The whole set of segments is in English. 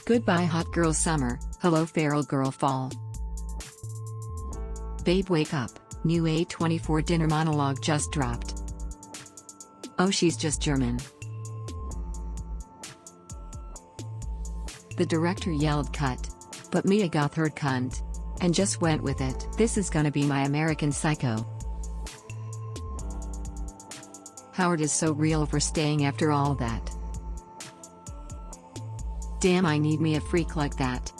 Goodbye hot girl summer, hello feral girl fall. Babe wake up, new A24 dinner monologue just dropped. Oh she's just German. The director yelled cut. But Mia Goth heard cunt. And just went with it. This is gonna be my American Psycho. Howard is so real for staying after all that. Damn, I need me a freak like that.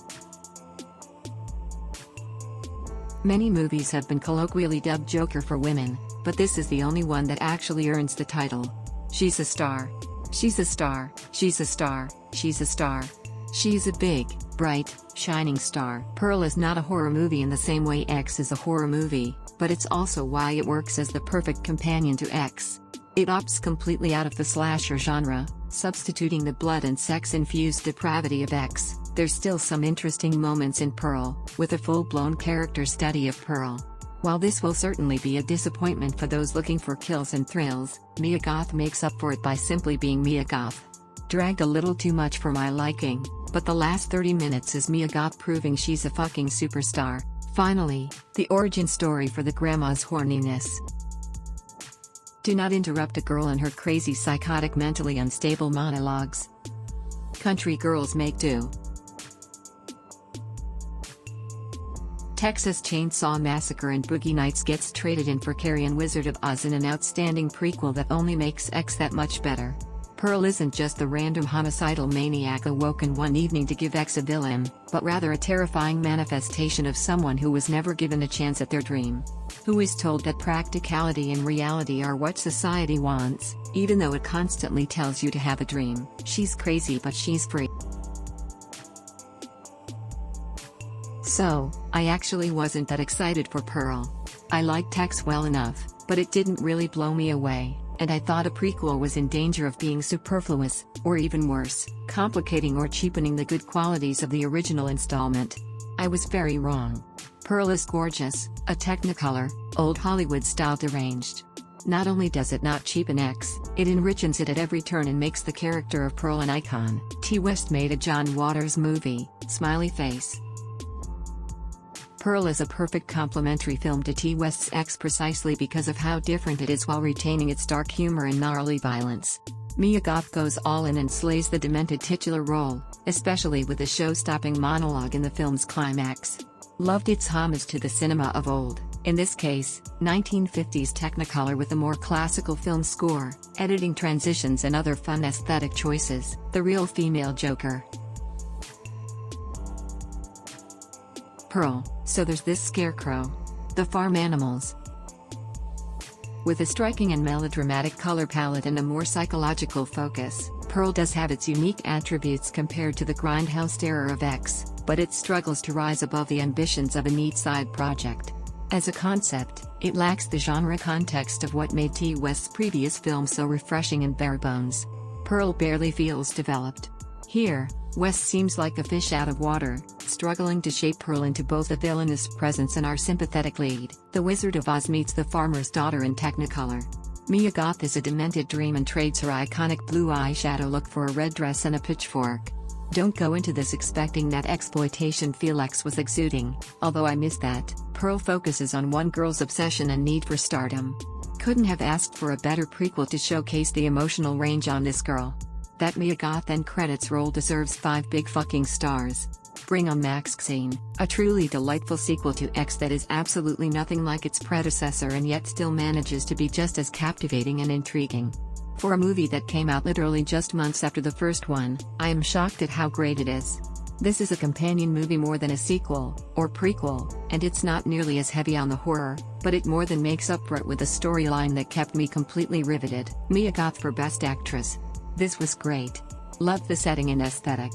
Many movies have been colloquially dubbed Joker for women, but this is the only one that actually earns the title. She's a star. She's a star. She's a star. She's a star. She's a big, bright, shining star. Pearl is not a horror movie in the same way X is a horror movie, but it's also why it works as the perfect companion to X. It opts completely out of the slasher genre, substituting the blood and sex-infused depravity of X. There's still some interesting moments in Pearl, with a full-blown character study of Pearl. While this will certainly be a disappointment for those looking for kills and thrills, Mia Goth makes up for it by simply being Mia Goth. Dragged a little too much for my liking, but the last 30 minutes is Mia Goth proving she's a fucking superstar. Finally, the origin story for the grandma's horniness. Do not interrupt a girl in her crazy psychotic mentally unstable monologues. Country girls make do. Texas Chainsaw Massacre and Boogie Nights gets traded in for Carrie and Wizard of Oz in an outstanding prequel that only makes X that much better. Pearl isn't just the random homicidal maniac awoken one evening to give X a villain, but rather a terrifying manifestation of someone who was never given a chance at their dream. Who is told that practicality and reality are what society wants, even though it constantly tells you to have a dream. She's crazy but she's free. So, I actually wasn't that excited for Pearl. I liked X well enough, but it didn't really blow me away. And I thought a prequel was in danger of being superfluous, or even worse, complicating or cheapening the good qualities of the original installment. I was very wrong. Pearl is gorgeous, a technicolor, old Hollywood-style deranged. Not only does it not cheapen X, it enriches it at every turn and makes the character of Pearl an icon. T. West made a John Waters movie, smiley face. Pearl is a perfect complementary film to T. West's X precisely because of how different it is while retaining its dark humor and gnarly violence. Mia Goth goes all in and slays the demented titular role, especially with the show-stopping monologue in the film's climax. Loved its homage to the cinema of old, in this case, 1950s Technicolor with a more classical film score, editing transitions and other fun aesthetic choices. The real female Joker. Pearl, so there's this scarecrow. The farm animals. With a striking and melodramatic color palette and a more psychological focus, Pearl does have its unique attributes compared to the grindhouse terror of X, but it struggles to rise above the ambitions of a neat side project. As a concept, it lacks the genre context of what made T. West's previous film so refreshing and barebones. Pearl barely feels developed. Here, West seems like a fish out of water, struggling to shape Pearl into both a villainous presence and our sympathetic lead. The Wizard of Oz meets the farmer's daughter in Technicolor. Mia Goth is a demented dream and trades her iconic blue eyeshadow look for a red dress and a pitchfork. Don't go into this expecting that exploitation feel X was exuding, although I miss that. Pearl focuses on one girl's obsession and need for stardom. Couldn't have asked for a better prequel to showcase the emotional range on this girl. That Mia Goth end credits roll deserves 5 big fucking stars. Bring on Maxxxine, a truly delightful sequel to X that is absolutely nothing like its predecessor and yet still manages to be just as captivating and intriguing. For a movie that came out literally just months after the first one, I am shocked at how great it is. This is a companion movie more than a sequel, or prequel, and it's not nearly as heavy on the horror, but it more than makes up for it with a storyline that kept me completely riveted. Mia Goth for Best Actress. This was great. Loved the setting and aesthetic.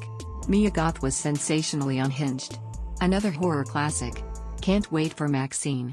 Mia Goth was sensationally unhinged. Another horror classic. Can't wait for Maxxxine.